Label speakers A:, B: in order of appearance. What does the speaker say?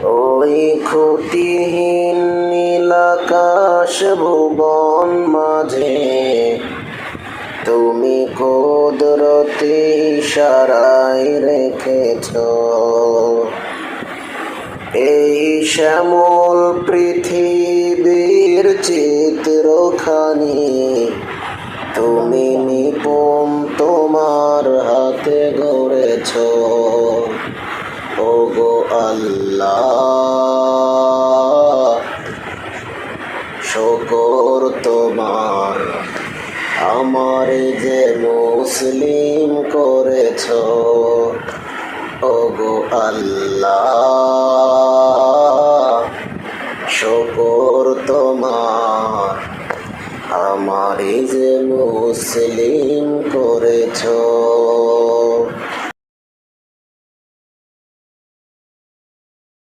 A: ওই খুঁটিহীন নীলাকাশ ভুবন মাঝে তুমি কুদরতি ইশারায় রেখেছ এই শ্যামল পৃথিবীর চিত্রখানি তুমি নিপুণ তোমার হাতে গড়েছ। ওগো আল্লাহ, শুকর তোমার, আমারে যে মুসলিম করেছ। ওগো আল্লাহ, শুকর তোমার, আমারে যে